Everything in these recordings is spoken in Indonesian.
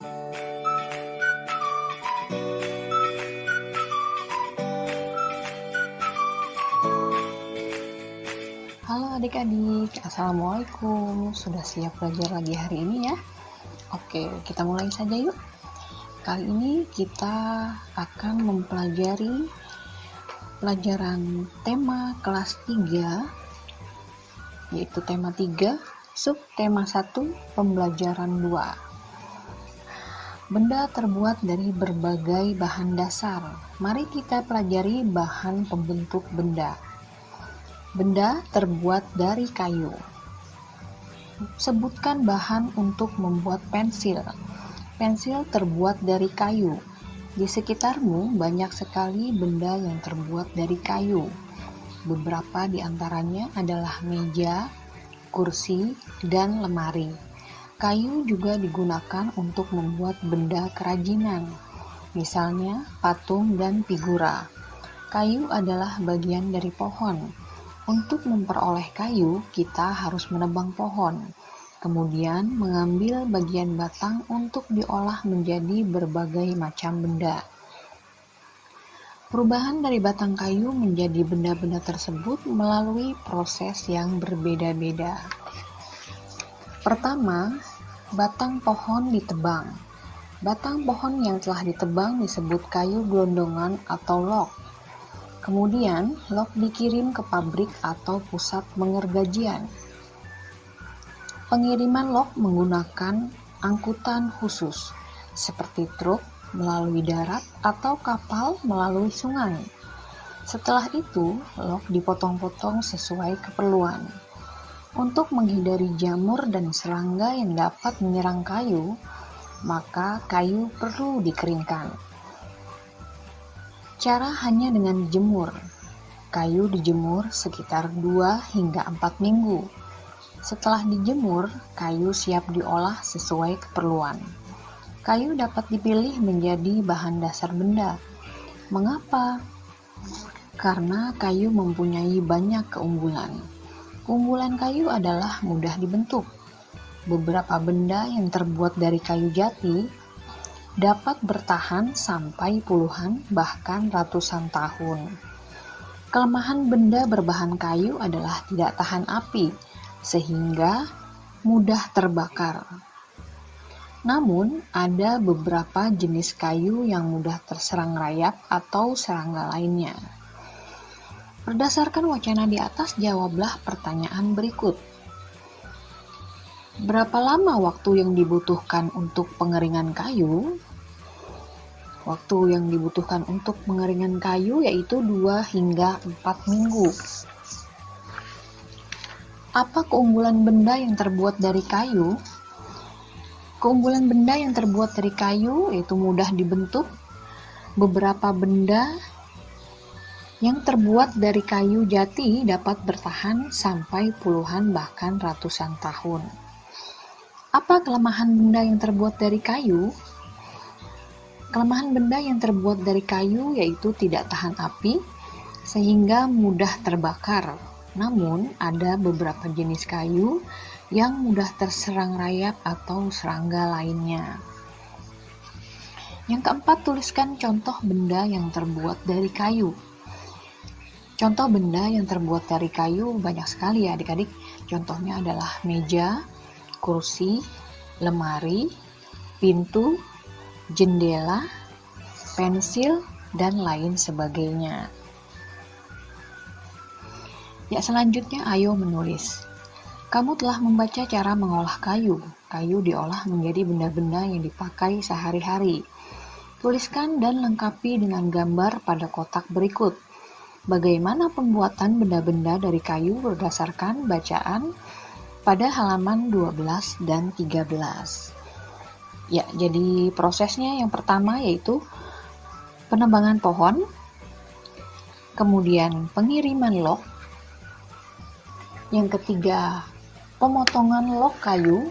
Halo adik-adik, Assalamualaikum. Sudah siap belajar lagi hari ini ya? Oke, kita mulai saja yuk. Kali ini kita akan mempelajari pelajaran tema kelas 3, yaitu tema 3, subtema 1, pembelajaran 2. Benda terbuat dari berbagai bahan dasar. Mari kita pelajari bahan pembentuk benda. Benda terbuat dari kayu. Sebutkan bahan untuk membuat pensil. Pensil terbuat dari kayu. Di sekitarmu banyak sekali benda yang terbuat dari kayu. Beberapa di antaranya adalah meja, kursi, dan lemari. Kayu juga digunakan untuk membuat benda kerajinan, misalnya patung dan figura. Kayu adalah bagian dari pohon. Untuk memperoleh kayu, kita harus menebang pohon, kemudian mengambil bagian batang untuk diolah menjadi berbagai macam benda. Perubahan dari batang kayu menjadi benda-benda tersebut melalui proses yang berbeda-beda. Pertama, batang pohon ditebang. Batang pohon yang telah ditebang disebut kayu gelondongan atau log. Kemudian, log dikirim ke pabrik atau pusat pengergajian. Pengiriman log menggunakan angkutan khusus, seperti truk melalui darat atau kapal melalui sungai. Setelah itu, log dipotong-potong sesuai keperluan. Untuk menghindari jamur dan serangga yang dapat menyerang kayu, maka kayu perlu dikeringkan. Cara hanya dengan dijemur. Kayu dijemur sekitar 2 hingga 4 minggu. Setelah dijemur, kayu siap diolah sesuai keperluan. Kayu dapat dipilih menjadi bahan dasar benda. Mengapa? Karena kayu mempunyai banyak keunggulan. Keunggulan kayu adalah mudah dibentuk. Beberapa benda yang terbuat dari kayu jati dapat bertahan sampai puluhan bahkan ratusan tahun. Kelemahan benda berbahan kayu adalah tidak tahan api, sehingga mudah terbakar. Namun, ada beberapa jenis kayu yang mudah terserang rayap atau serangga lainnya. Berdasarkan wacana di atas, jawablah pertanyaan berikut. Berapa lama waktu yang dibutuhkan untuk pengeringan kayu? Waktu yang dibutuhkan untuk pengeringan kayu yaitu 2 hingga 4 minggu. Apa keunggulan benda yang terbuat dari kayu? Keunggulan benda yang terbuat dari kayu yaitu mudah dibentuk. Beberapa benda yang terbuat dari kayu jati dapat bertahan sampai puluhan bahkan ratusan tahun. Apa kelemahan benda yang terbuat dari kayu? Kelemahan benda yang terbuat dari kayu yaitu tidak tahan api, sehingga mudah terbakar. Namun, ada beberapa jenis kayu yang mudah terserang rayap atau serangga lainnya. Yang keempat, tuliskan contoh benda yang terbuat dari kayu. Contoh benda yang terbuat dari kayu banyak sekali ya adik-adik. Contohnya adalah meja, kursi, lemari, pintu, jendela, pensil, dan lain sebagainya. Ya, selanjutnya ayo menulis. Kamu telah membaca cara mengolah kayu. Kayu diolah menjadi benda-benda yang dipakai sehari-hari. Tuliskan dan lengkapi dengan gambar pada kotak berikut. Bagaimana pembuatan benda-benda dari kayu berdasarkan bacaan pada halaman 12 dan 13. Ya, jadi prosesnya yang pertama yaitu penebangan pohon, kemudian pengiriman log, yang ketiga pemotongan log kayu,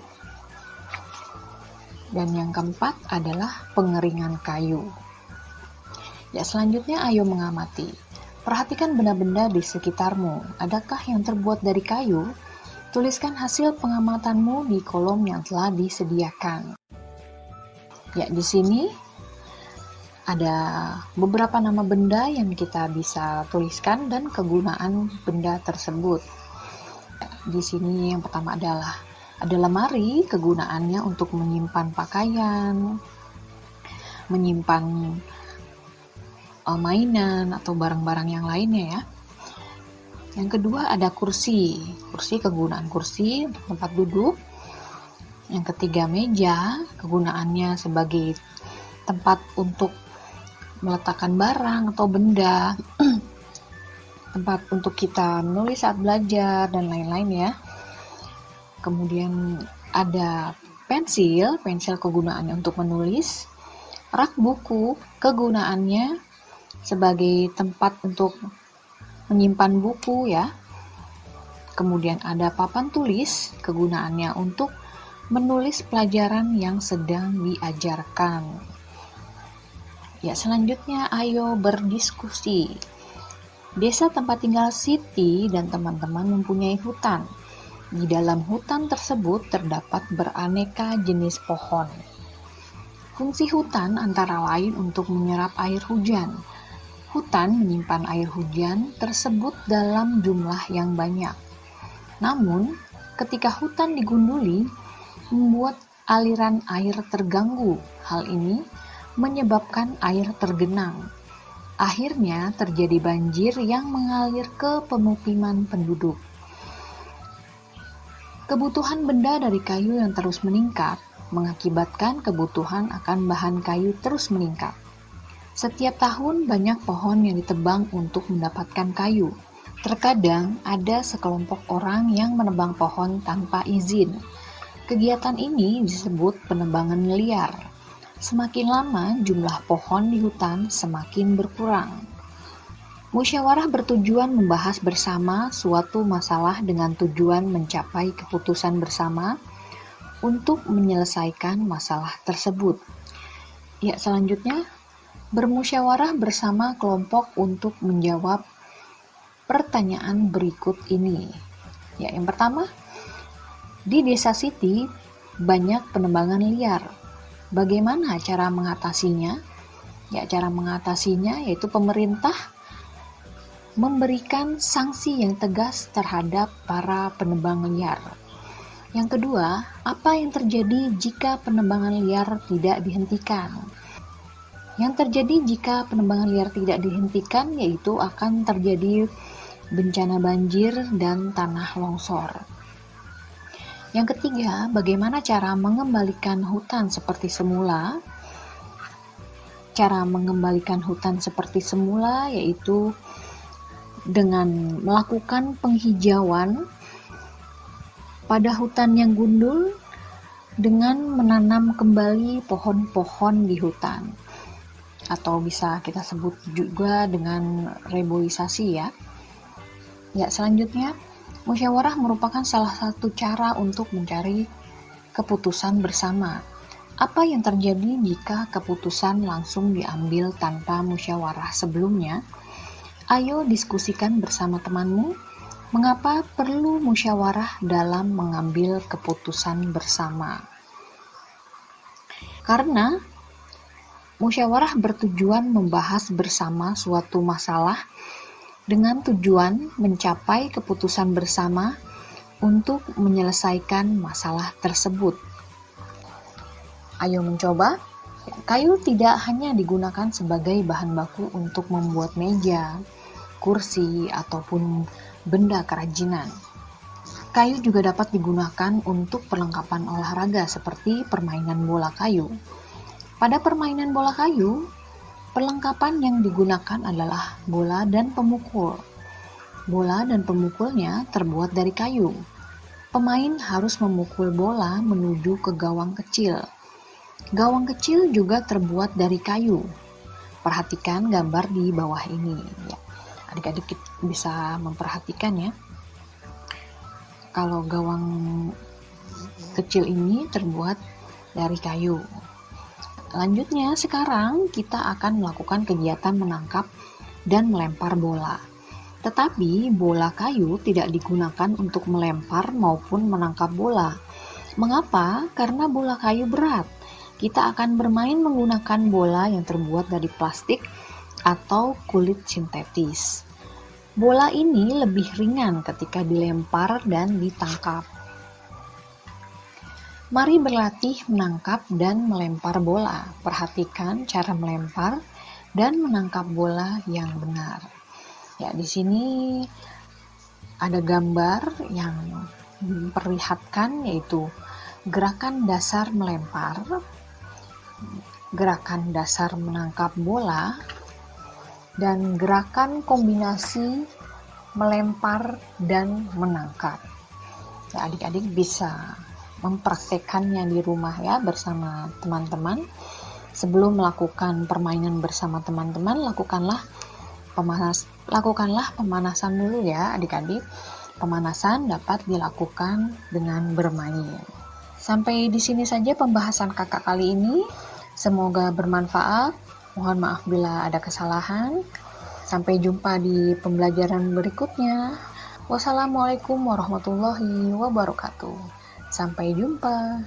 dan yang keempat adalah pengeringan kayu. Ya, selanjutnya ayo mengamati. Perhatikan benda-benda di sekitarmu. Adakah yang terbuat dari kayu? Tuliskan hasil pengamatanmu di kolom yang telah disediakan. Ya, di sini ada beberapa nama benda yang kita bisa tuliskan dan kegunaan benda tersebut. Di sini yang pertama adalah ada lemari, kegunaannya untuk menyimpan pakaian, menyimpan mainan atau barang-barang yang lainnya ya. Yang kedua ada kursi, kegunaan kursi untuk tempat duduk. Yang ketiga meja, kegunaannya sebagai tempat untuk meletakkan barang atau benda, tempat untuk kita menulis saat belajar dan lain-lain ya. Kemudian ada pensil kegunaannya untuk menulis. Rak buku, kegunaannya sebagai tempat untuk menyimpan buku ya. Kemudian ada papan tulis, kegunaannya untuk menulis pelajaran yang sedang diajarkan. Ya, selanjutnya ayo berdiskusi. Desa tempat tinggal Siti dan teman-teman mempunyai hutan. Di dalam hutan tersebut terdapat beraneka jenis pohon. Fungsi hutan antara lain untuk menyerap air hujan. Hutan menyimpan air hujan tersebut dalam jumlah yang banyak. Namun, ketika hutan digunduli, membuat aliran air terganggu. Hal ini menyebabkan air tergenang. Akhirnya terjadi banjir yang mengalir ke pemukiman penduduk. Kebutuhan benda dari kayu yang terus meningkat mengakibatkan kebutuhan akan bahan kayu terus meningkat. Setiap tahun banyak pohon yang ditebang untuk mendapatkan kayu. Terkadang ada sekelompok orang yang menebang pohon tanpa izin. Kegiatan ini disebut penebangan liar. Semakin lama jumlah pohon di hutan semakin berkurang. Musyawarah bertujuan membahas bersama suatu masalah dengan tujuan mencapai keputusan bersama untuk menyelesaikan masalah tersebut. Ya, selanjutnya bermusyawarah bersama kelompok untuk menjawab pertanyaan berikut ini. Ya, yang pertama, di desa Siti banyak penebangan liar. Bagaimana cara mengatasinya? Ya, cara mengatasinya yaitu pemerintah memberikan sanksi yang tegas terhadap para penebang liar. Yang kedua, apa yang terjadi jika penebangan liar tidak dihentikan? Yang terjadi jika penebangan liar tidak dihentikan yaitu akan terjadi bencana banjir dan tanah longsor. Yang ketiga, bagaimana cara mengembalikan hutan seperti semula? Cara mengembalikan hutan seperti semula yaitu dengan melakukan penghijauan pada hutan yang gundul dengan menanam kembali pohon-pohon di hutan. Atau bisa kita sebut juga dengan reboisasi ya. Ya, selanjutnya musyawarah merupakan salah satu cara untuk mencari keputusan bersama. Apa yang terjadi jika keputusan langsung diambil tanpa musyawarah sebelumnya? Ayo diskusikan bersama temanmu, mengapa perlu musyawarah dalam mengambil keputusan bersama. Karena musyawarah bertujuan membahas bersama suatu masalah dengan tujuan mencapai keputusan bersama untuk menyelesaikan masalah tersebut. Ayo mencoba. Kayu tidak hanya digunakan sebagai bahan baku untuk membuat meja, kursi, ataupun benda kerajinan. Kayu juga dapat digunakan untuk perlengkapan olahraga seperti permainan bola kayu. Pada permainan bola kayu, perlengkapan yang digunakan adalah bola dan pemukul. Bola dan pemukulnya terbuat dari kayu. Pemain harus memukul bola menuju ke gawang kecil. Gawang kecil juga terbuat dari kayu. Perhatikan gambar di bawah ini. Ya, adik-adik bisa memperhatikan ya. Kalau gawang kecil ini terbuat dari kayu. Lanjutnya, sekarang kita akan melakukan kegiatan menangkap dan melempar bola. Tetapi bola kayu tidak digunakan untuk melempar maupun menangkap bola. Mengapa? Karena bola kayu berat. kita akan bermain menggunakan bola yang terbuat dari plastik atau kulit sintetis. Bola ini lebih ringan ketika dilempar dan ditangkap. Mari berlatih menangkap dan melempar bola. Perhatikan cara melempar dan menangkap bola yang benar. Ya, di sini ada gambar yang memperlihatkan yaitu gerakan dasar melempar, gerakan dasar menangkap bola, dan gerakan kombinasi melempar dan menangkap. Ya, adik-adik bisa mempraktekannya di rumah ya bersama teman-teman. Sebelum melakukan permainan bersama teman-teman, lakukanlah pemanasan dulu ya adik-adik. Pemanasan dapat dilakukan dengan bermain. Sampai di sini saja pembahasan kakak kali ini. Semoga bermanfaat. Mohon maaf bila ada kesalahan. Sampai jumpa di pembelajaran berikutnya. Wassalamualaikum warahmatullahi wabarakatuh. Sampai jumpa.